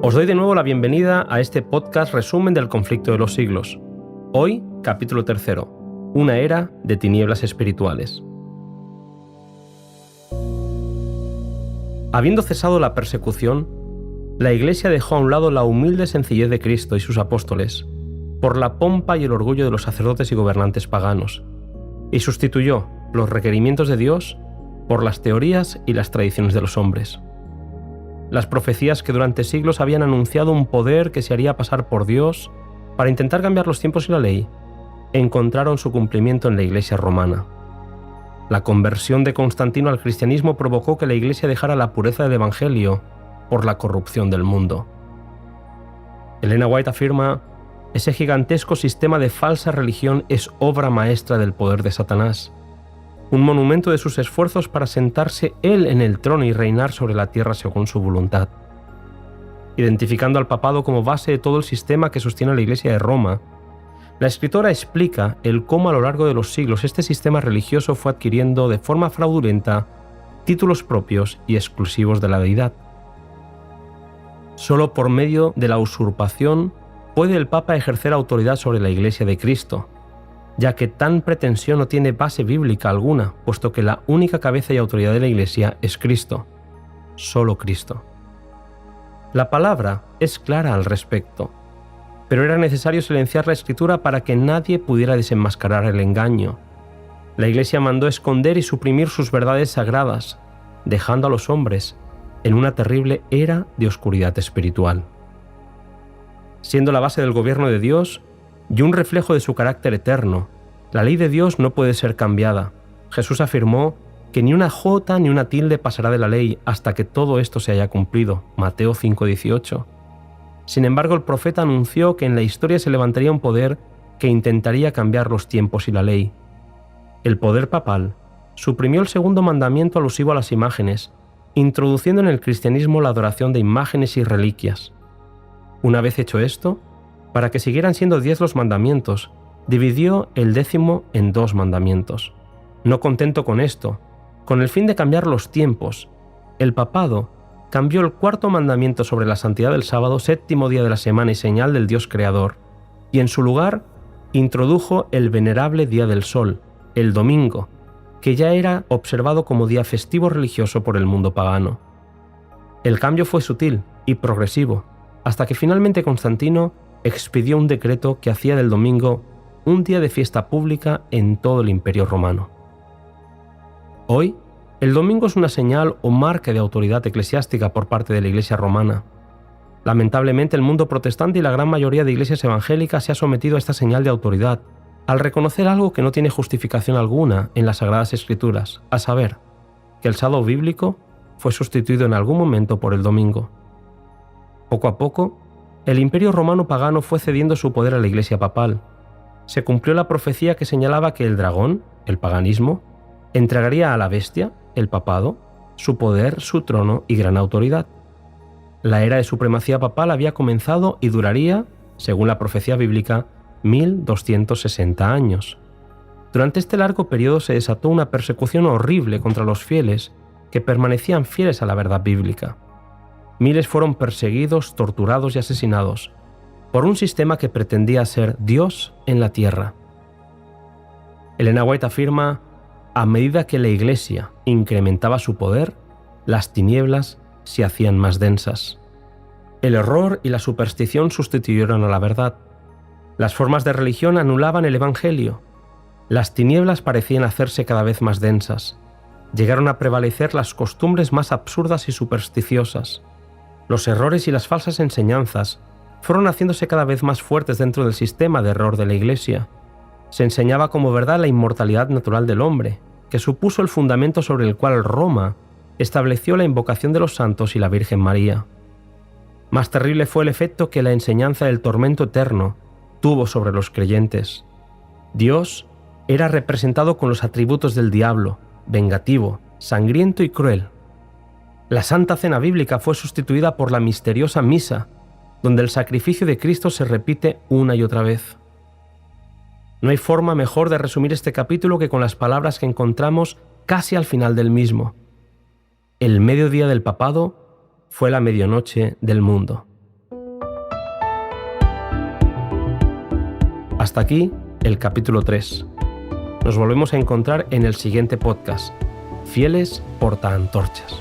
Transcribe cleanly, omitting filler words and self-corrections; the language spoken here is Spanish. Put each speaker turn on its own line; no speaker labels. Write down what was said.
Os doy de nuevo la bienvenida a este podcast resumen del conflicto de los siglos. Hoy, capítulo 3, una era de tinieblas espirituales. Habiendo cesado la persecución, la Iglesia dejó a un lado la humilde sencillez de Cristo y sus apóstoles, por la pompa y el orgullo de los sacerdotes y gobernantes paganos, y sustituyó los requerimientos de Dios por las teorías y las tradiciones de los hombres. Las profecías que durante siglos habían anunciado un poder que se haría pasar por Dios para intentar cambiar los tiempos y la ley, encontraron su cumplimiento en la Iglesia romana. La conversión de Constantino al cristianismo provocó que la Iglesia dejara la pureza del Evangelio por la corrupción del mundo. Elena White afirma: ese gigantesco sistema de falsa religión es obra maestra del poder de Satanás, un monumento de sus esfuerzos para sentarse él en el trono y reinar sobre la tierra según su voluntad. Identificando al papado como base de todo el sistema que sostiene la Iglesia de Roma, la escritora explica el cómo a lo largo de los siglos este sistema religioso fue adquiriendo de forma fraudulenta títulos propios y exclusivos de la deidad. Solo por medio de la usurpación puede el Papa ejercer autoridad sobre la Iglesia de Cristo, ya que tan pretensión no tiene base bíblica alguna, puesto que la única cabeza y autoridad de la Iglesia es Cristo, solo Cristo. La palabra es clara al respecto, pero era necesario silenciar la Escritura para que nadie pudiera desenmascarar el engaño. La Iglesia mandó esconder y suprimir sus verdades sagradas, dejando a los hombres en una terrible era de oscuridad espiritual. Siendo la base del gobierno de Dios y un reflejo de su carácter eterno, la ley de Dios no puede ser cambiada. Jesús afirmó que ni una jota ni una tilde pasará de la ley hasta que todo esto se haya cumplido. Mateo 5:18. Sin embargo, el profeta anunció que en la historia se levantaría un poder que intentaría cambiar los tiempos y la ley. El poder papal suprimió el segundo mandamiento alusivo a las imágenes, introduciendo en el cristianismo la adoración de imágenes y reliquias. Una vez hecho esto, para que siguieran siendo 10 los mandamientos, dividió el 10º en 2 mandamientos. No contento con esto, con el fin de cambiar los tiempos, el papado cambió el 4º mandamiento sobre la santidad del sábado, 7º día de la semana y señal del Dios creador, y en su lugar introdujo el venerable día del sol, el domingo, que ya era observado como día festivo religioso por el mundo pagano. El cambio fue sutil y progresivo, hasta que finalmente Constantino expidió un decreto que hacía del domingo un día de fiesta pública en todo el Imperio Romano. Hoy, el domingo es una señal o marca de autoridad eclesiástica por parte de la Iglesia romana. Lamentablemente, el mundo protestante y la gran mayoría de iglesias evangélicas se ha sometido a esta señal de autoridad, al reconocer algo que no tiene justificación alguna en las Sagradas Escrituras, a saber, que el sábado bíblico fue sustituido en algún momento por el domingo. Poco a poco, el Imperio Romano pagano fue cediendo su poder a la Iglesia papal. Se cumplió la profecía que señalaba que el dragón, el paganismo, entregaría a la bestia, el papado, su poder, su trono y gran autoridad. La era de supremacía papal había comenzado y duraría, según la profecía bíblica, 1260 años. Durante este largo periodo se desató una persecución horrible contra los fieles que permanecían fieles a la verdad bíblica. Miles fueron perseguidos, torturados y asesinados por un sistema que pretendía ser Dios en la tierra. Elena White afirma: a medida que la Iglesia incrementaba su poder, las tinieblas se hacían más densas. El error y la superstición sustituyeron a la verdad. Las formas de religión anulaban el Evangelio. Las tinieblas parecían hacerse cada vez más densas. Llegaron a prevalecer las costumbres más absurdas y supersticiosas. Los errores y las falsas enseñanzas fueron haciéndose cada vez más fuertes dentro del sistema de error de la Iglesia. Se enseñaba como verdad la inmortalidad natural del hombre, que supuso el fundamento sobre el cual Roma estableció la invocación de los santos y la Virgen María. Más terrible fue el efecto que la enseñanza del tormento eterno tuvo sobre los creyentes. Dios era representado con los atributos del diablo, vengativo, sangriento y cruel. La Santa Cena Bíblica fue sustituida por la misteriosa Misa, donde el sacrificio de Cristo se repite una y otra vez. No hay forma mejor de resumir este capítulo que con las palabras que encontramos casi al final del mismo. El mediodía del papado fue la medianoche del mundo. Hasta aquí el capítulo 3. Nos volvemos a encontrar en el siguiente podcast. Fieles portaantorchas.